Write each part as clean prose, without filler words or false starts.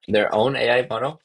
Their own AI model?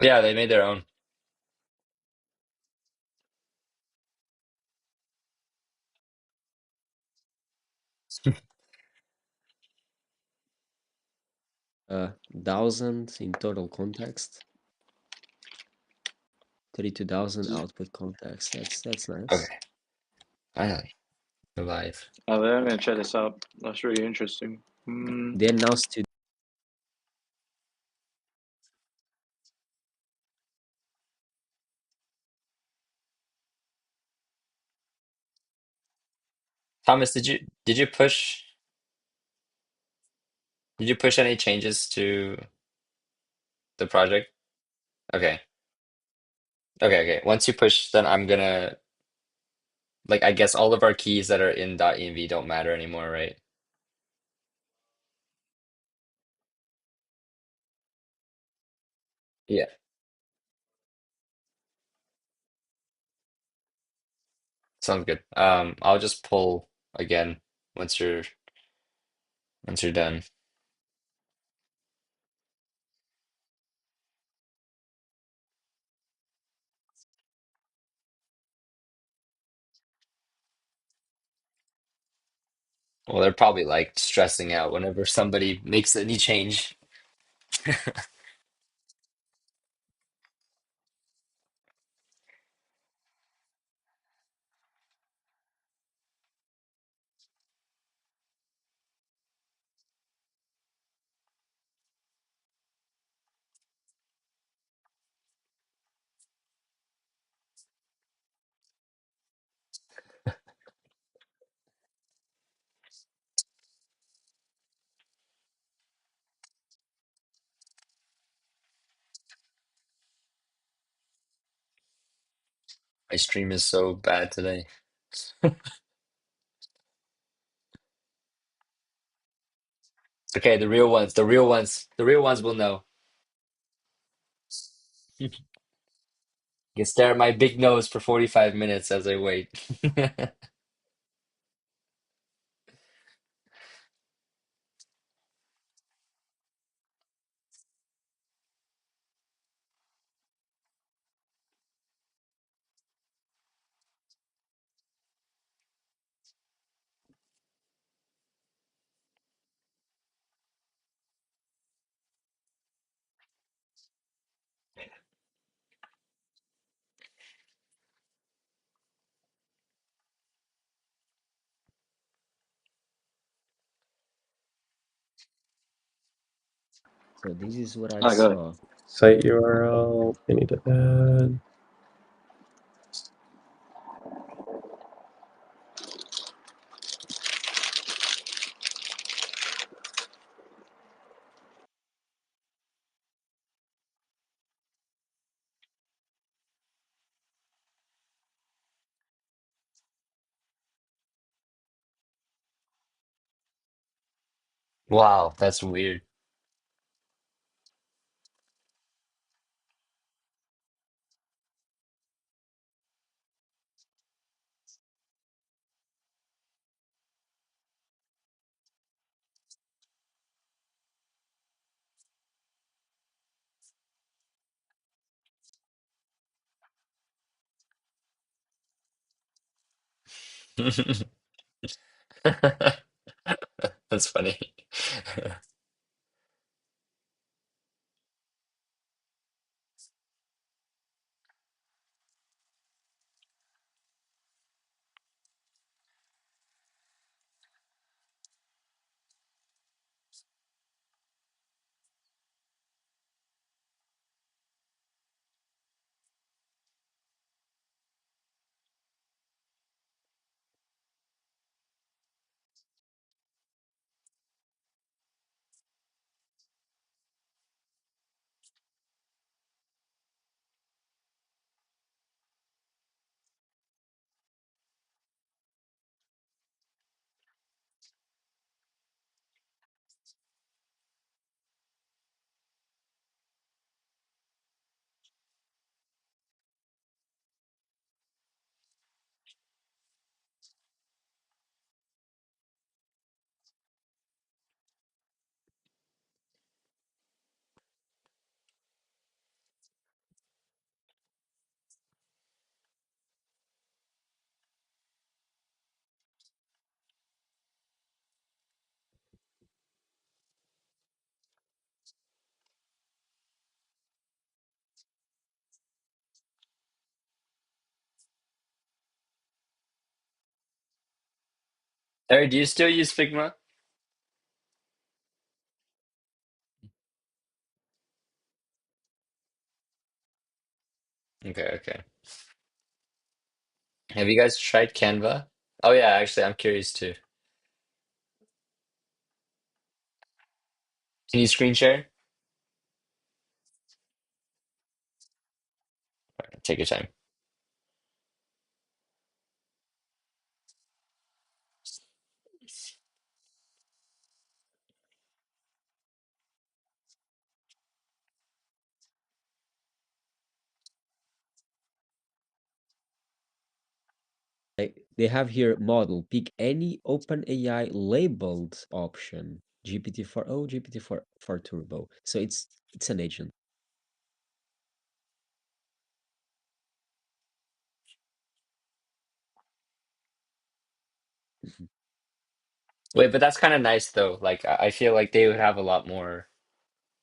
Yeah, they made their own. 1,000 in total context, 32,000 output context. That's nice. Okay, finally, alive. Oh, I'm gonna check this out. That's really interesting. Hmm. They announced to Thomas, did you push any changes to the project? Okay. Okay, okay. Once you push, then I'm gonna like I guess all of our keys that are in .env don't matter anymore, right? Yeah, sounds good. I'll just pull again once you're done. Well, they're probably like stressing out whenever somebody makes any change. My stream is so bad today. Okay, the real ones will know. You can stare at my big nose for 45 minutes as I wait. so this is what I I got it. saw. Site URL. I need to add. Wow, that's weird. That's funny. Harry, do you still use Figma? Okay, okay. Have you guys tried Canva? Oh yeah, actually, I'm curious too. Can you screen share? Take your time. They have here model. Pick any OpenAI labeled option. GPT-4o, GPT-4 Turbo. So it's an agent. Mhm. Wait, but that's kind of nice though. Like I feel like they would have a lot more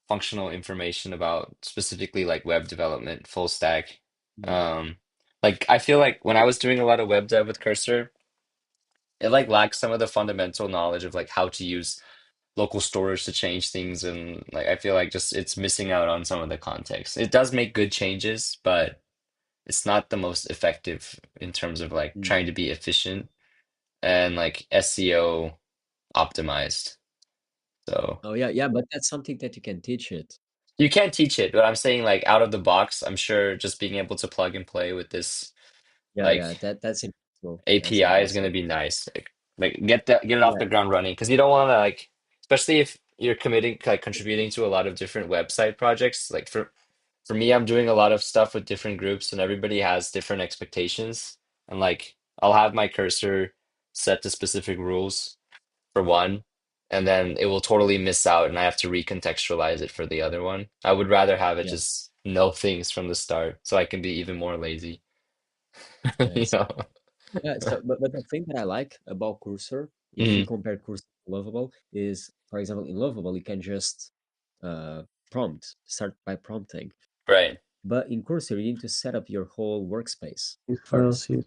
functional information about specifically like web development, full stack. Yeah. Um, like I feel like when I was doing a lot of web dev with Cursor, it like lacks some of the fundamental knowledge of like how to use local storage to change things, and like I feel like just it's missing out on some of the context. It does make good changes, but it's not the most effective in terms of like Mm. trying to be efficient and like SEO optimized. So Oh yeah, yeah, but that's something that you can teach it. you can't teach it, but I'm saying like out of the box, I'm sure just being able to plug and play with this Yeah, like yeah, that's impossible. That's API is going to impossible. be nice. Like get it off Yeah. the ground running because you don't want to like, especially if you're committing like contributing to a lot of different website projects. Like for me, I'm doing a lot of stuff with different groups and everybody has different expectations. And like I'll have my cursor set to specific rules for one, and then it will totally miss out and I have to recontextualize it for the other one. I would rather have it Yeah. just know things from the start so I can be even more lazy. You Yes. know? Yeah, so but the thing that I like about Cursor, if you Mhm. compare Cursor to Lovable, is for example in Lovable you can just start by prompting. Right. But in Cursor you need to set up your whole workspace These files first. use.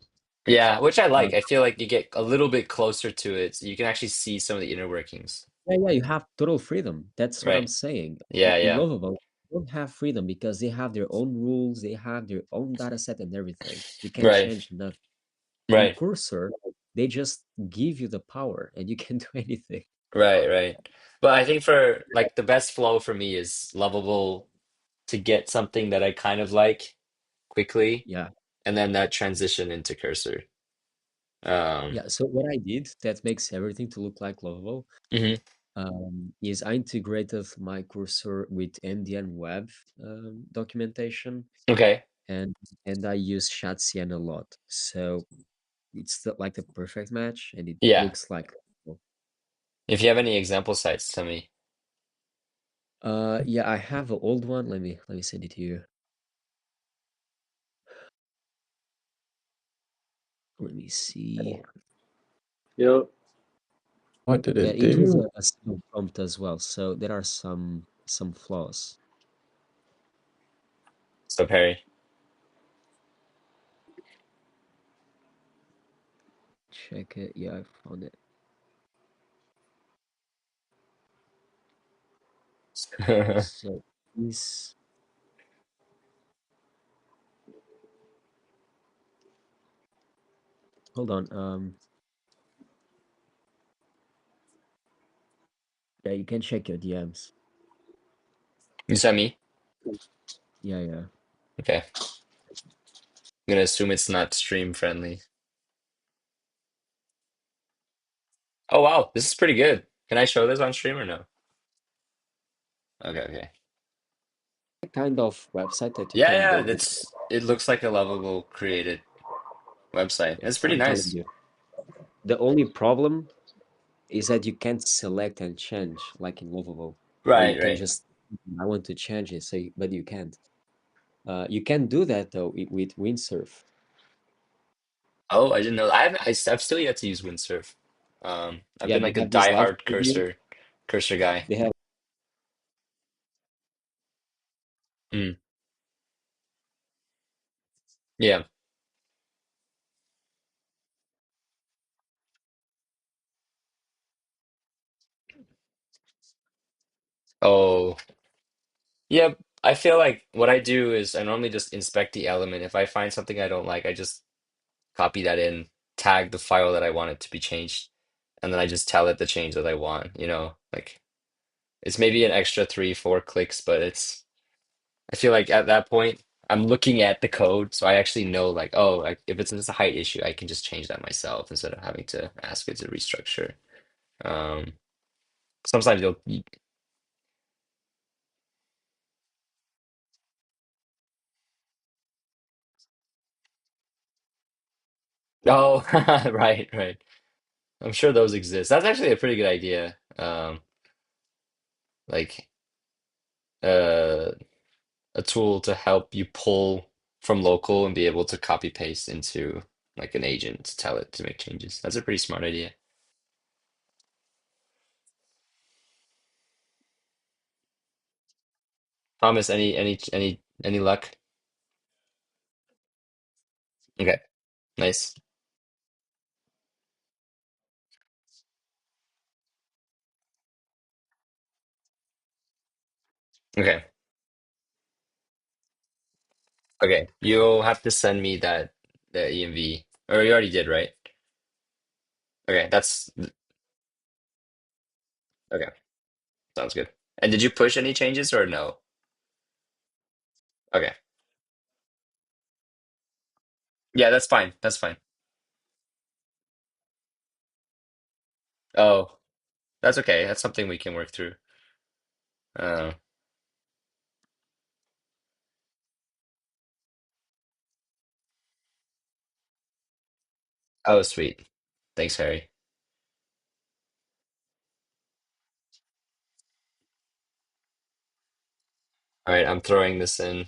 Yeah, which I Uh, like. I feel like you get a little bit closer to it, so you can actually see some of the inner workings. yeah, yeah, you have total freedom. That's what I'm Right. saying. Yeah, In yeah. Lovable, you don't have freedom because they have their own rules, they have their own data set and everything. You can't Right. change nothing. In Right. Cursor, they just give you the power and you can do anything. Right, right. But I think for like the best flow for me is lovable to get something that I kind of like quickly, Yeah. and then that transition into cursor. Um, Yeah. So what I did that makes everything to look like Lovable mhm. is I integrated my cursor with MDN web documentation Okay. and I use Shatsian a lot. So it's like the perfect match and it Yeah. looks like If you have any example sites, tell me. yeah, I have an old one. Let me send it to you. Let me see. Yep. What did Yeah, it it was do? a single prompt as well. So there are some flaws. So Perry. Check it. Yeah, I found it. So this hold on. Yeah, you can check your DMs. You sent me? Yeah, yeah. Okay. I'm gonna assume it's not stream friendly. Oh wow, this is pretty good. Can I show this on stream or no? Okay, okay. Kind of website that you Yeah, can yeah, build with. that's it looks like a lovable created website. It's Yes, pretty I'm telling nice. you. The only problem is that you can't select and change like in Lovable, where you Right, can right. just I want to change it, so but you can't. You can do that though with Windsurf. Oh, I didn't know. I've still yet to use Windsurf. I've Yeah, been they like a have this live diehard preview. cursor guy. They have Mm, yeah. Oh, yeah. I feel like what I do is I normally just inspect the element. If I find something I don't like, I just copy that in, tag the file that I want it to be changed, and then I just tell it the change that I want, like it's maybe an extra 3, 4 clicks, but I feel like at that point I'm looking at the code, so I actually know like, oh, like if it's just a height issue, I can just change that myself instead of having to ask it to restructure. Um, sometimes oh, right, right. I'm sure those exist. That's actually a pretty good idea. Like uh, a tool to help you pull from local and be able to copy paste into like an agent to tell it to make changes. That's a pretty smart idea. Thomas, any luck? Okay, nice. Okay, okay. You'll have to send me the EMV, or you already did, right? Okay, that's okay. Sounds good. And did you push any changes or no? Okay. Yeah, that's fine. That's fine. Oh, that's okay. That's something we can work through. Uh, oh, sweet. Thanks, Harry. All right, I'm throwing this in.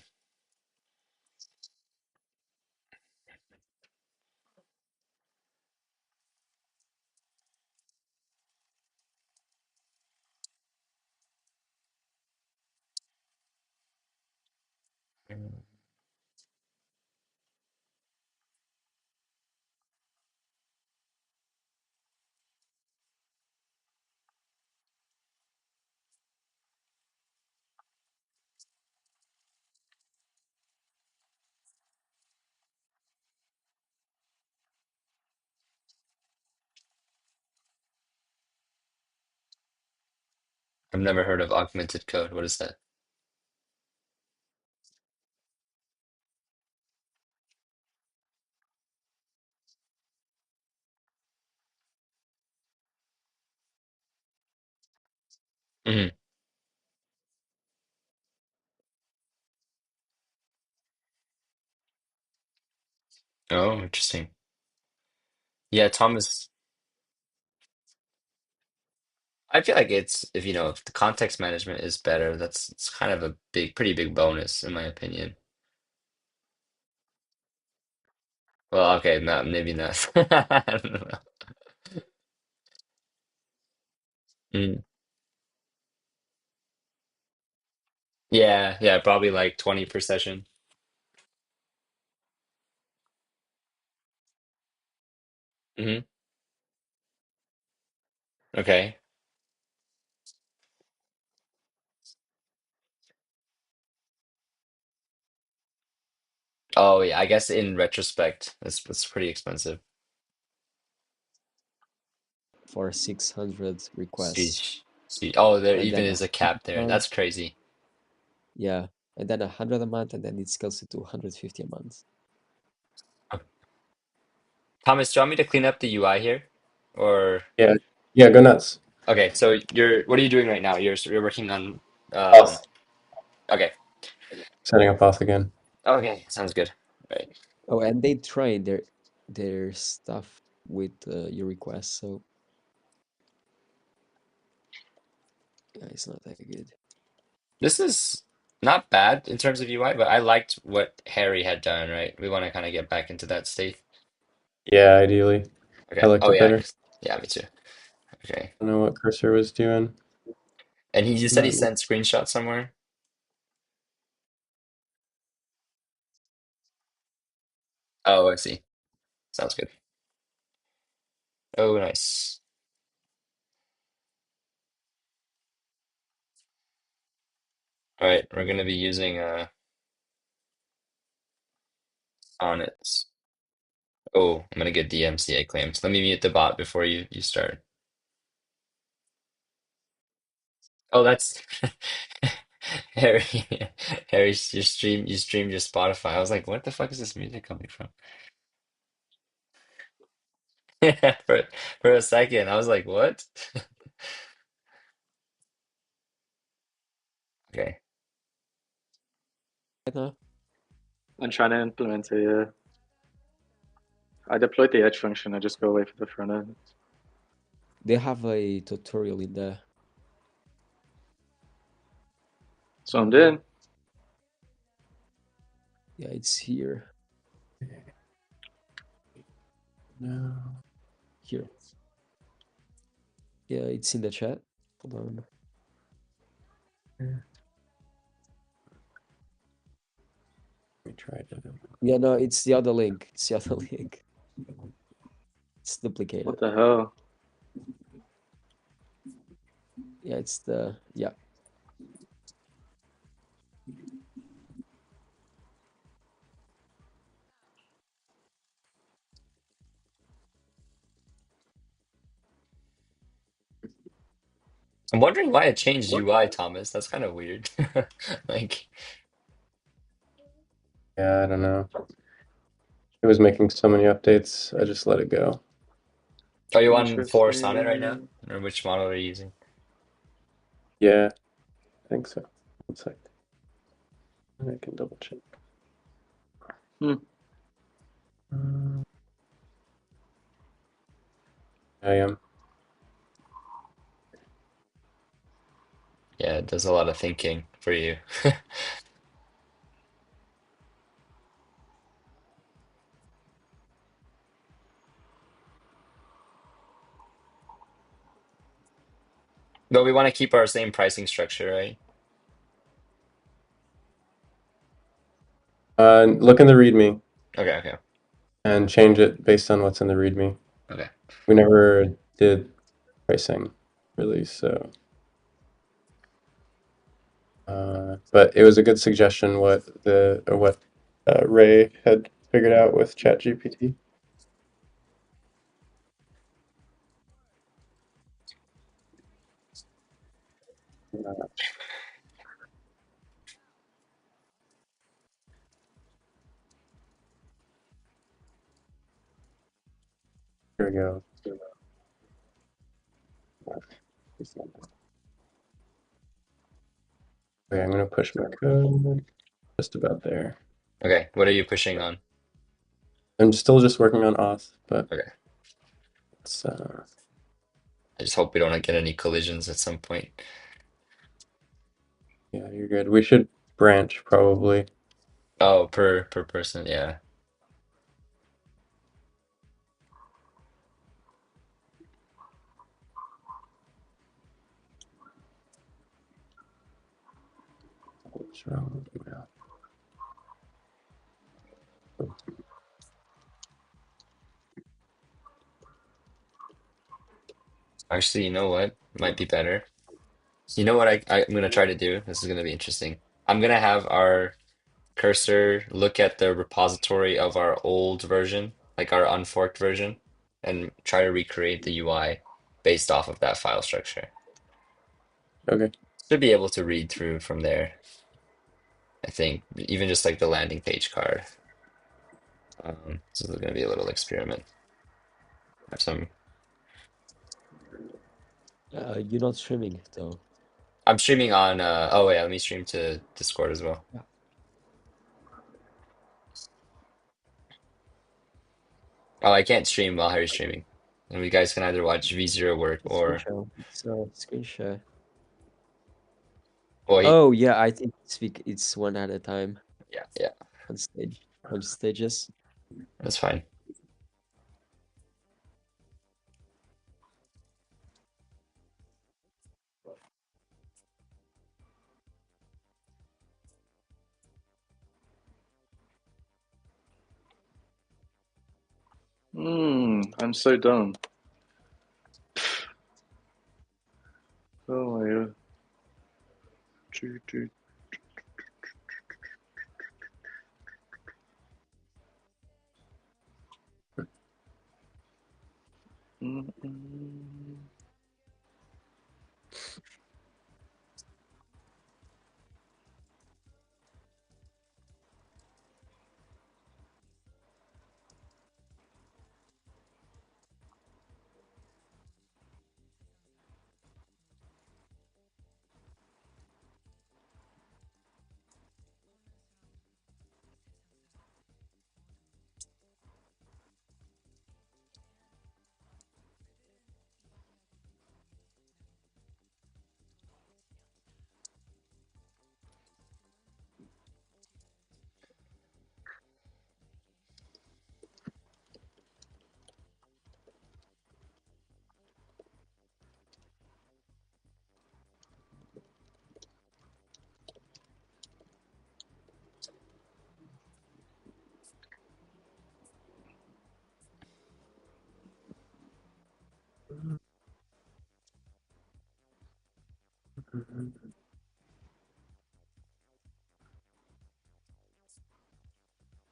I've never heard of augmented code. What is that? Hmm. Oh, interesting. Yeah, Thomas, I feel like it's if the context management is better, that's it's kind of a pretty big bonus in my opinion. Well, okay, not maybe not. I don't know. Mm. Yeah, yeah, probably like 20 per session. Hmm. Okay. Oh yeah, I guess in retrospect, it's pretty expensive. for 600 requests, Sheesh. Oh, there and even then a is a 100 cap a there. month. That's crazy. Yeah, and then 100 a month, and then it scales to 250 a month. Uh, Thomas, do you want me to clean up the UI here? Or Yeah, yeah, go nuts. okay, so what are you doing right now? You're working on Auth. okay. Setting up auth again. Okay, sounds good. Right. Oh, and they train their stuff with your requests, so yeah, it's not that good. This is not bad in terms of UI, but I liked what Harry had done, right? We want to kind of get back into that state. Yeah, ideally. I Okay. liked Oh it yeah. better. Yeah, me too. Okay. I don't know what Cursor was doing. And you said he Not sent screenshots somewhere? Oh, I see. Sounds good. Oh, nice. All right, we're gonna be using sonnets. Oh, I'm gonna get DMCA claims. Let me mute the bot before you start. Oh, that's Harry. Harry, you streamed your Spotify. I was like, what the fuck is this music coming from? Yeah, for a second, I was like, what? Okay. Right now. I'm trying to implement a. I deployed the edge function. I just go away from the front end. They have a tutorial in there. So I'm doing. Yeah, it's here. No. Here. Yeah, it's in the chat. Hold on. Let me try to. Yeah, no, it's the other link. It's the other link. It's duplicated. What the hell? Yeah, it's the yeah. I'm wondering why it changed UI, Thomas. That's kind of weird. Like, Yeah, I don't know. It was making so many updates. I just let it go. are you on 4 Sonnet right now? Interesting. Or which model are you using? Yeah, I think so. One sec. I can double check. Hmm. I am. Yeah, it does a lot of thinking for you. But we want to keep our same pricing structure, right? Look in the README Okay, okay, and change it based on what's in the README. okay. We never did pricing really, so. But it was a good suggestion what Ray had figured out with ChatGPT. Here we go. Okay, I'm gonna push my code just about there. Okay, what are you pushing on? I'm still just working on auth, but Okay. it's I just hope we don't get any collisions at some point. yeah, you're good. We should branch probably. Oh, per person, yeah. What's wrong with the mouth? Actually, you know what? Might be better. You know what I'm gonna try to do? This is gonna be interesting. I'm gonna have our cursor look at the repository of our old version, like our unforked version, and try to recreate the UI based off of that file structure. Okay. Should be able to read through from there, I think, even just like the landing page card. This is gonna be a little experiment. Have some. You're not streaming though. I'm streaming on. Oh yeah, let me stream to Discord as well. Yeah. Oh, I can't stream while Harry's streaming, and you guys can either watch V0 work Screen or share. It's screen share. well, Oh yeah, I think it's one at a time yeah, on stage on stages. that's fine. I'm so dumb. Oh my god.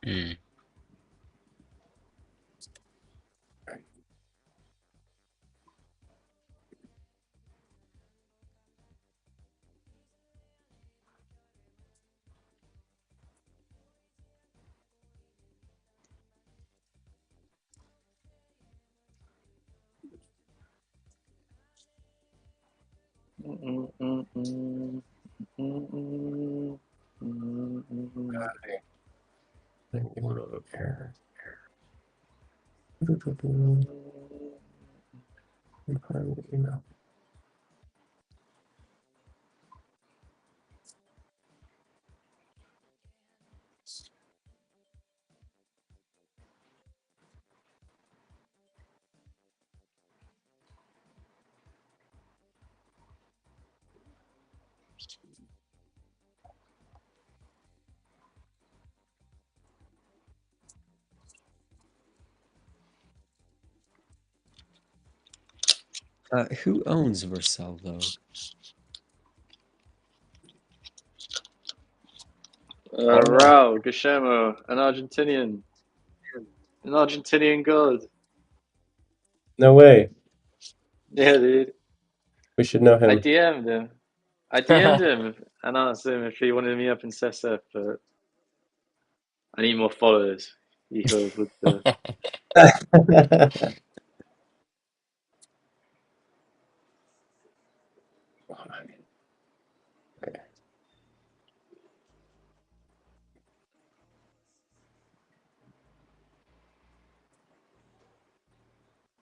Mm. Error. Email. Who owns Vercel though? Raul Guillermo, an Argentinian god. No way. Yeah, dude. We should know I him. DM'd him. I DM'd him and asked him if he wanted me up in CSF, but I need more followers. He goes with the.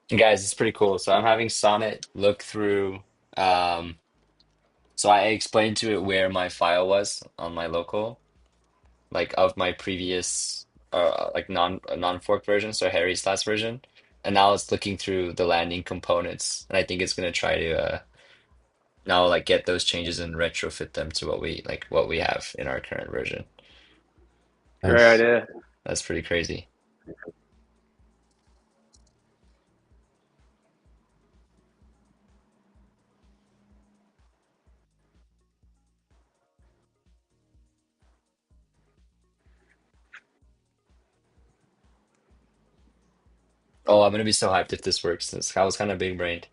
Guys, it's pretty cool. So I'm having Sonnet look through. So I explained to it where my file was on my local, like of my previous, like non-forked version, so Harry's last version, and now it's looking through the landing components, and I think it's gonna try to now like get those changes and retrofit them to what we have in our current version. Great Nice. idea. That's pretty crazy. Oh, I'm gonna be so hyped if this works. This I was kind of big brained.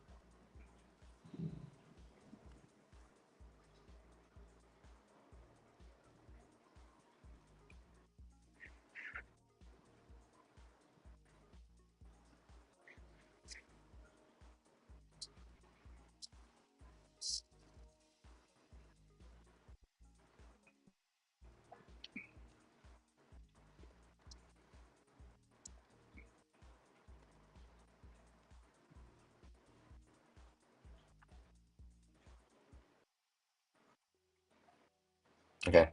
Okay.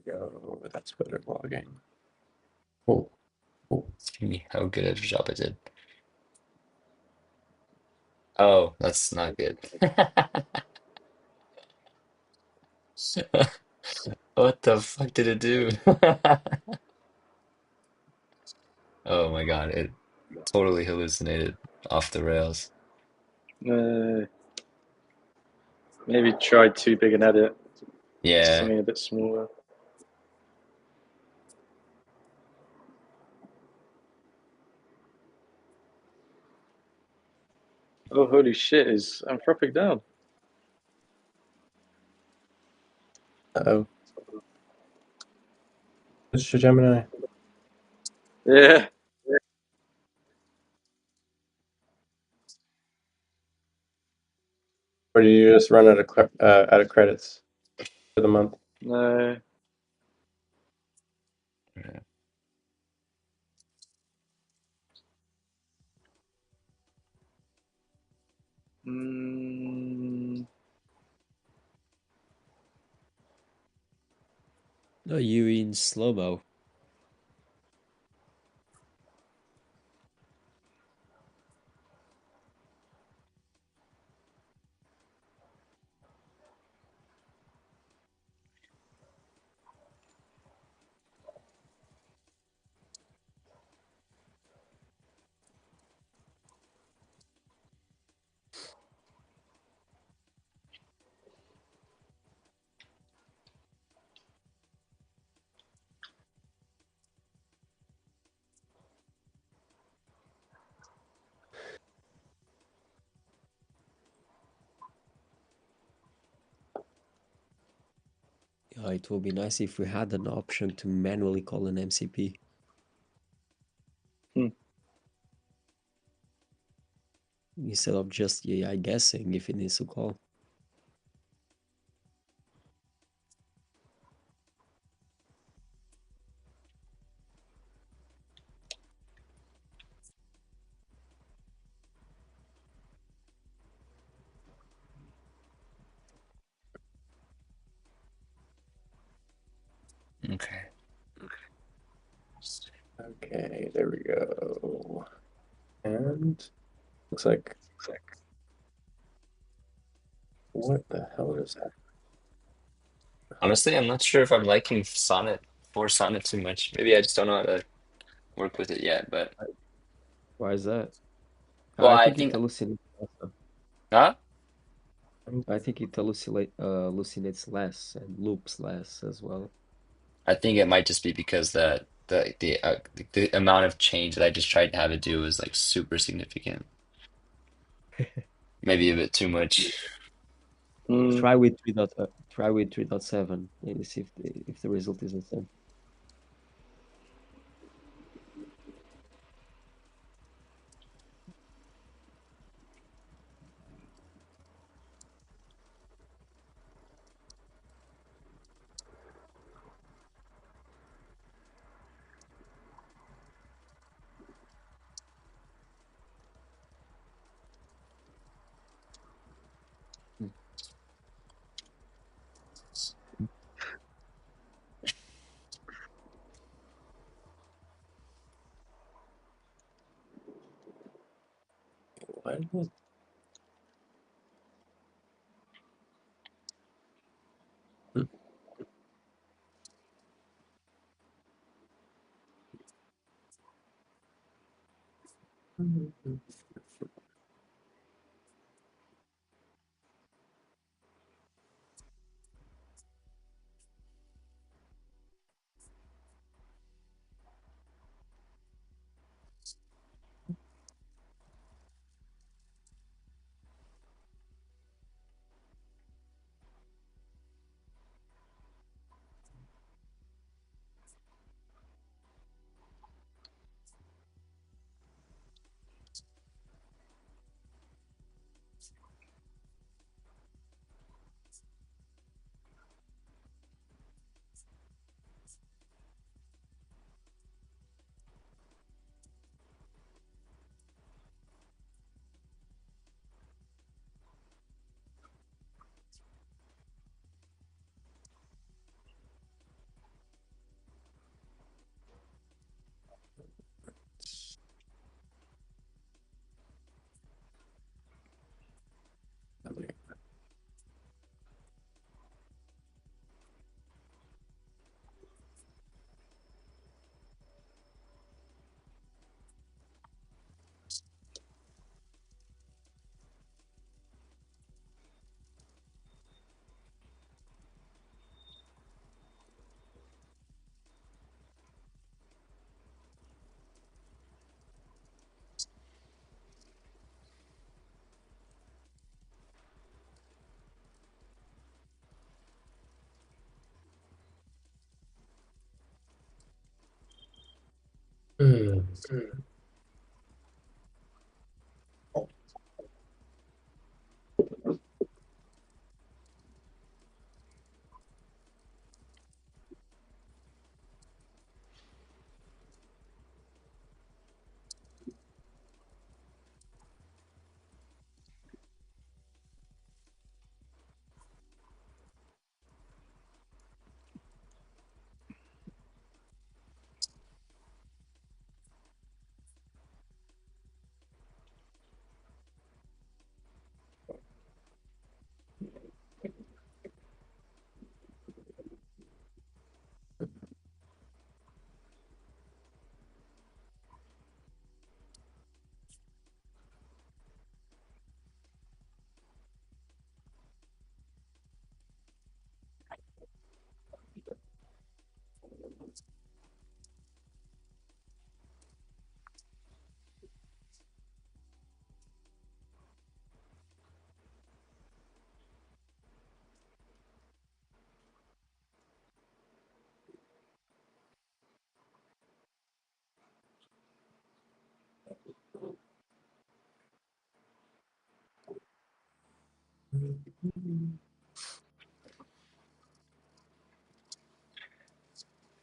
Go. That's Twitter logging. Oh, oh. See how good of a job I did. Oh, that's not good. What the fuck did it do? Oh my God, it totally hallucinated off the rails. Maybe try too big an edit. Yeah. Something a bit smaller. Oh, holy shit! Is Anthropic down? Uh-oh. Mr. Gemini. Yeah. Or do you just run out of credits for the month? No. Yeah. Mm, No, you in slow-mo. Yeah, it would be nice if we had an option to manually call an MCP. hmm. Instead of just AI guessing if it needs to call. Okay. Okay, there we go. And looks like, what the hell is that? Honestly, I'm not sure if I'm liking Sonnet or Sonnet too much. Maybe I just don't know how to work with it yet, but Why is that? well, I I think it think hallucinates less. huh? I think it hallucinates less and loops less as well. I think it might just be because the amount of change that I just tried to have it do was like super significant. Maybe a bit too much. Mm. Try with 3.7 and see if the result is the same. What is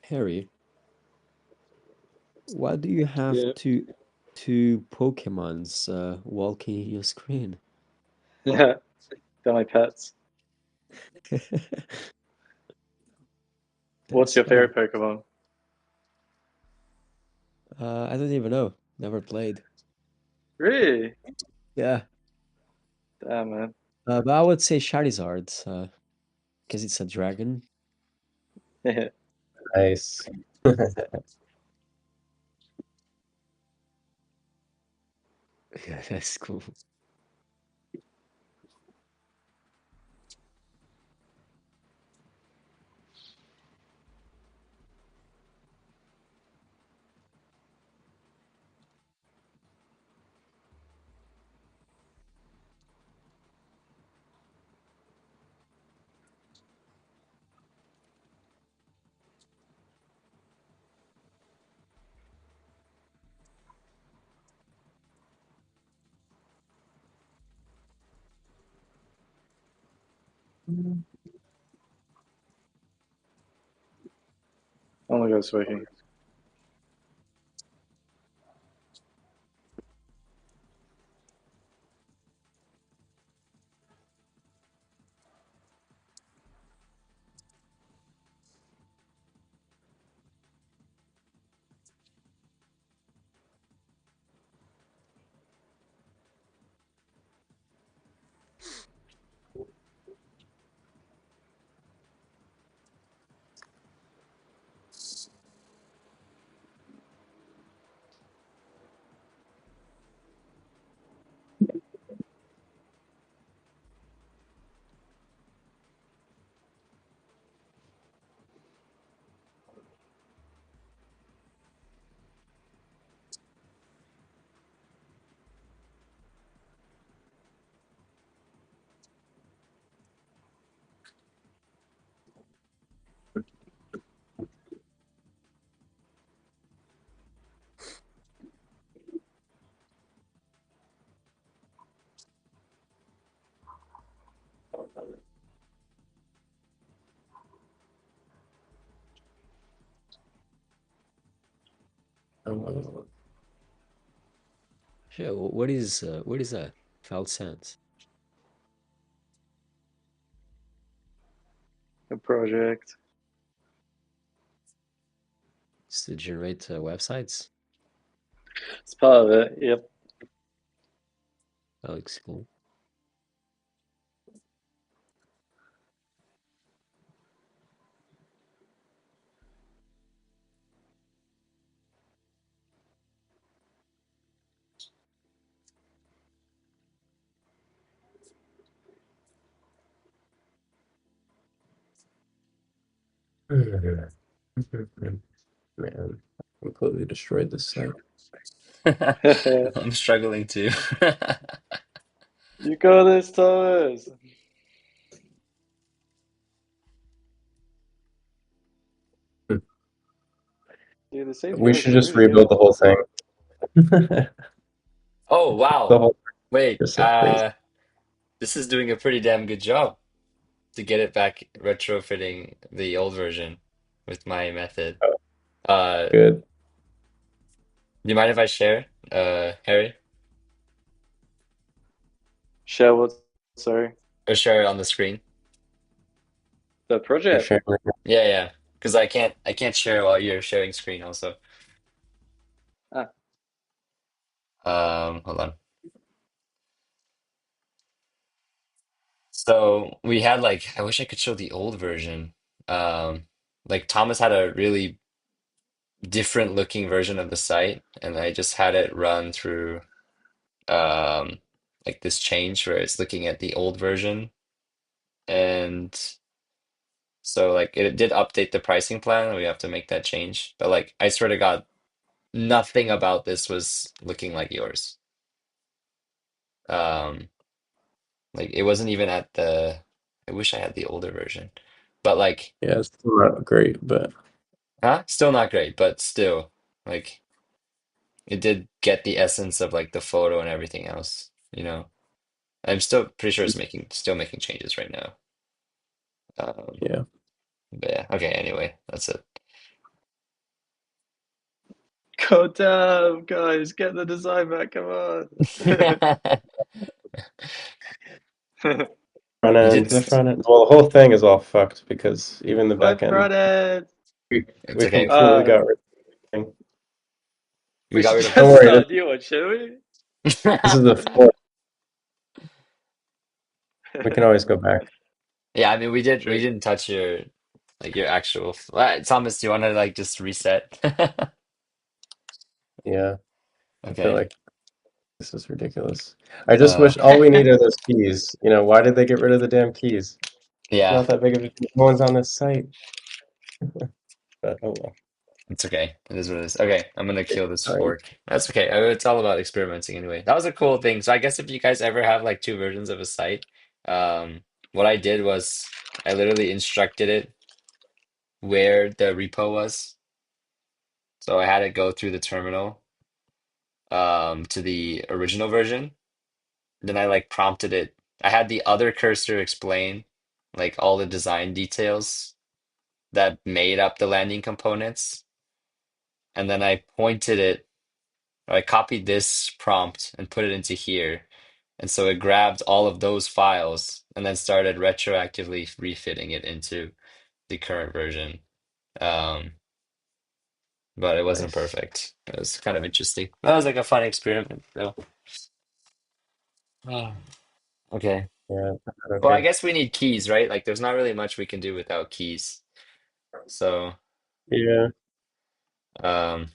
Harry, why do you have Yeah. two Pokemons walking in your screen? Yeah. They're my pets. What's That's your fun. favorite Pokemon? I don't even know. Never played. Really? Yeah. Damn, man. But I would say Charizard, because it's a dragon. Yeah. Nice. Yeah, that's cool. Oh my god, it's working. Yeah, what is that? Felt sense. A project. It's to generate websites. It's part of it. Yep. That looks cool. Man, completely destroyed this site. I'm struggling too. You got this, Thomas. Hmm. Dude, the safety We code should is just really rebuild good. the whole thing. Oh, The wow. whole Wait, is so crazy. this is doing a pretty damn good job to get it back retrofitting the old version with my method. Oh, Uh, good. do you mind if I share, Harry? Share what? Sorry. Or share it on the screen? The You're project. sharing right now. Yeah, yeah. Because I can't share while you're sharing screen also. Ah, Hold on. So we had like I wish I could show the old version. Um, like Thomas had a really different looking version of the site, and I just had it run through um like this change where it's looking at the old version, and so like it did update the pricing plan. We have to make that change, but like I swear to God, nothing about this was looking like yours. Um, like it wasn't even at the. I wish I had the older version, but like, Yeah, it's still not great, but huh? Still not great, but still, like it did get the essence of like the photo and everything else, you know. I'm still pretty sure it's still making changes right now. Um, yeah. but yeah, okay, anyway, that's it. God damn, guys, get the design back. Come on. Front You end, did, the front end. Well, the whole thing is all fucked because even the My back end, front end. we, it's we okay. completely got rid of the thing. We We got should rid of Don't just worry, start a new one, shall we? this is the fourth. We can always go back. Yeah, I mean we True. didn't touch your like your actual Thomas, do you want to like just reset? Yeah, I feel Okay. like this is ridiculous. I just Uh wish all we need are those keys. You know, why did they get rid of the damn keys? It's yeah, not that big of a deal. No one's on this site. But oh well. it's okay. It is what it is. Okay, I'm gonna kill this Fine. fork. That's okay. It's all about experimenting anyway. That was a cool thing. So I guess if you guys ever have like two versions of a site, what I did was I literally instructed it where the repo was. So I had it go through the terminal to the original version. Then I like prompted it. I had the other cursor explain like all the design details that made up the landing components. And then I pointed it, or I copied this prompt and put it into here. And so it grabbed all of those files and then started retroactively refitting it into the current version. Um, but it wasn't Nice. perfect. It was kind of interesting. That was like a fun experiment, though. Oh, okay. Yeah. Well, I Okay. guess we need keys, right? Like, there's not really much we can do without keys. So, Yeah. um,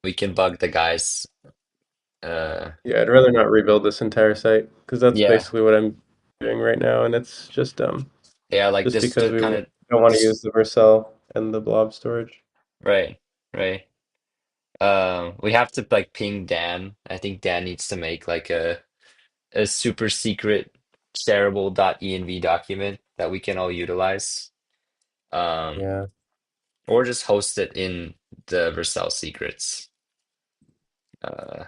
we can bug the guys. Uh, Yeah. I'd rather not rebuild this entire site because that's yeah, basically what I'm doing right now, and it's yeah, like just this because to we kind of don't want to this, use the Vercel and the blob storage. right, right. We have to like ping Dan. I think Dan needs to make like a super secret shareable.env document that we can all utilize. Um, Yeah. or just host it in the Vercel secrets. Uh,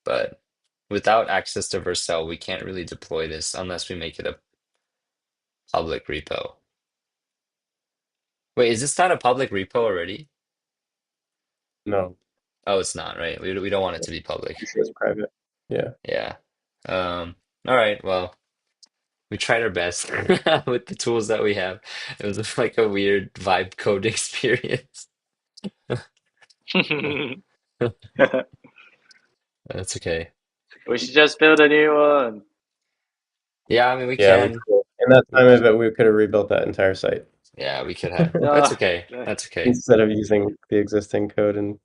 but without access to Vercel, we can't really deploy this unless we make it a public repo. Wait, is this not a public repo already? No. Oh, it's not, right? We don't want it to be public. Pretty sure it's private. Yeah. Yeah. All right, well, we tried our best with the tools that we have. It was like a weird vibe code experience. That's okay. We should just build a new one. Yeah, I mean we Yeah, we can. could. In that We, time of it, we could have rebuilt that entire site yeah, we could have. That's Ah, okay. no. That's okay. instead of using the existing code and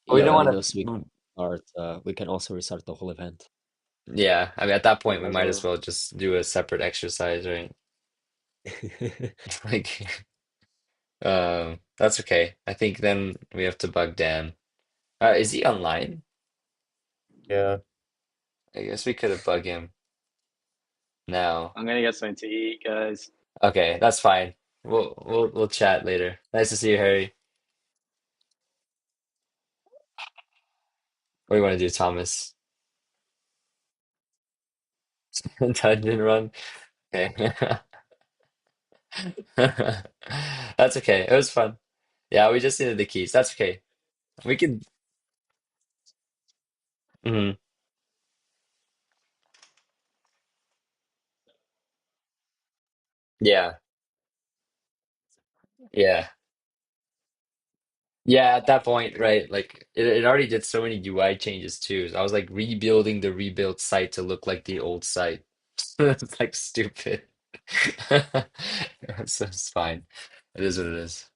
We Yeah, don't who want knows? to. We can also restart the whole event. Yeah, I mean at that point we As might as well. well just do a separate exercise, right? Like, that's okay. I think then we have to bug Dan. Is he online? yeah. I guess we could have bugged him now. I'm gonna get something to eat, guys. Okay, that's fine. We'll chat later. Nice to see you, Harry. What do you want to do, Thomas? Dungeon run? Okay. That's okay. It was fun. Yeah, we just needed the keys. That's okay. We can. Mhm. Yeah. Yeah. Yeah, at that point, right? Like it already did so many UI changes too. So I was like rebuilding the rebuilt site to look like the old site. It's like stupid. So it's fine. It is what it is.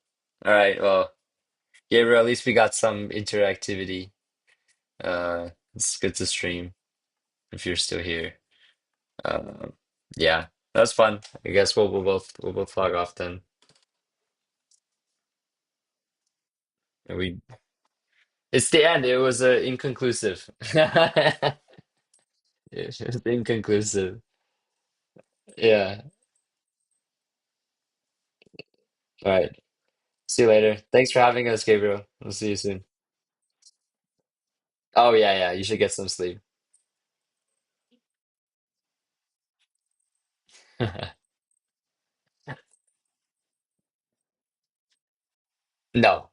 All right. Well, Gabriel, at least we got some interactivity. It's good to stream if you're still here. Um, yeah, that's fun. I guess we'll both log off then. And we it's the end. It was inconclusive. It was inconclusive. Yeah. All right. See you later. Thanks for having us, Gabriel. We'll see you soon. Oh yeah, yeah. You should get some sleep. No.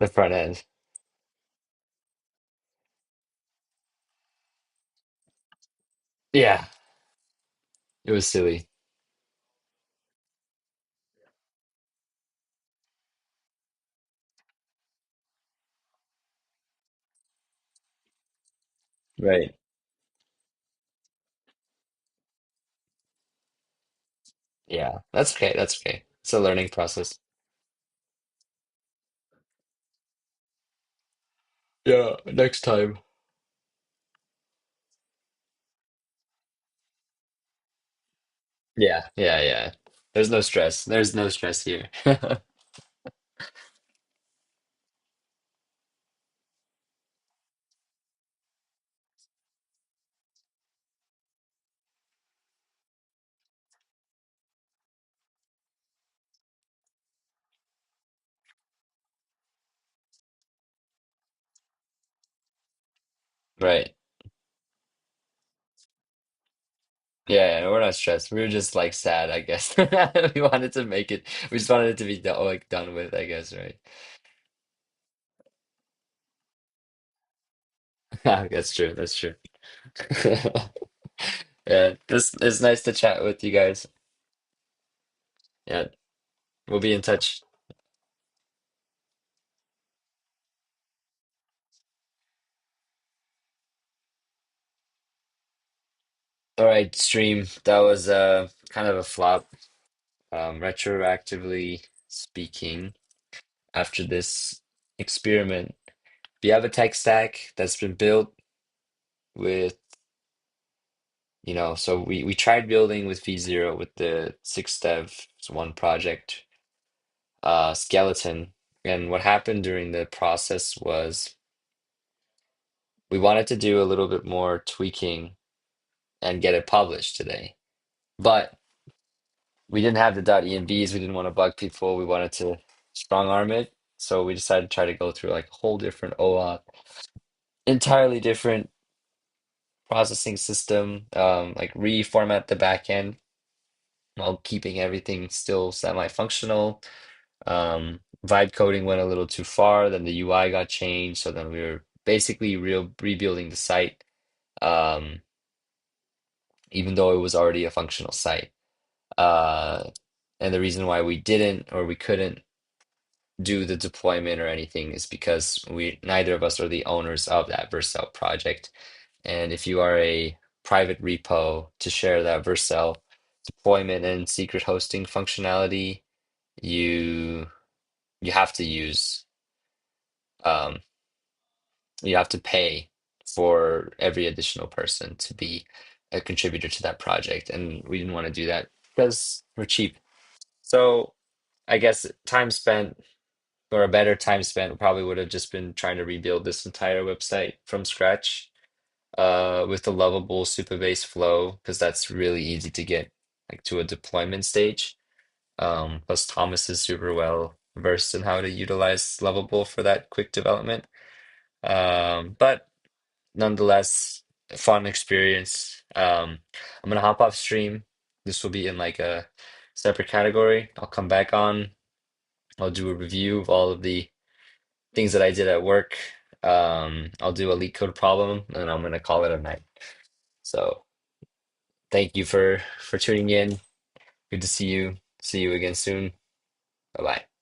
The front end. Yeah, it was silly. Right. Yeah. That's okay. That's okay. It's a learning process. Yeah, next time. Yeah, yeah, yeah. There's no stress. There's no stress here. Right. Yeah, yeah, we're not stressed. We were just like sad, I guess. We wanted to make it. We just wanted it to be like done with, I guess, right? That's true. That's true. Yeah, this it's nice to chat with you guys. Yeah, we'll be in touch. All right, stream. That was kind of a flop. Retroactively speaking, after this experiment, we have a tech stack that's been built with, so we tried building with V0 with the 6Devs1 project skeleton. And what happened during the process was we wanted to do a little bit more tweaking and get it published today. But we didn't have the .envs. We didn't want to bug people. We wanted to strong arm it. So we decided to try to go through like a whole different OAuth, entirely different processing system, like reformat the backend while keeping everything still semi-functional. Vibe coding went a little too far, then the UI got changed, so then we were basically rebuilding the site, um, even though it was already a functional site. Uh, and the reason why we didn't or we couldn't do the deployment or anything is because we neither of us are the owners of that Vercel project. And if you are a private repo to share that Vercel deployment and secret hosting functionality, you you have to use um, you have to pay for every additional person to be a contributor to that project, and we didn't want to do that because we're cheap. So I guess time spent or a better time spent probably would have just been trying to rebuild this entire website from scratch. with the lovable Supabase flow because that's really easy to get like to a deployment stage. Plus Thomas is super well versed in how to utilize lovable for that quick development. But nonetheless, a fun experience. I'm gonna hop off stream. This will be in like a separate category. I'll come back on. I'll do a review of all of the things that I did at work. I'll do a leak code problem, and I'm gonna call it a night. So thank you for tuning in. Good to see you. See you again soon. Bye bye.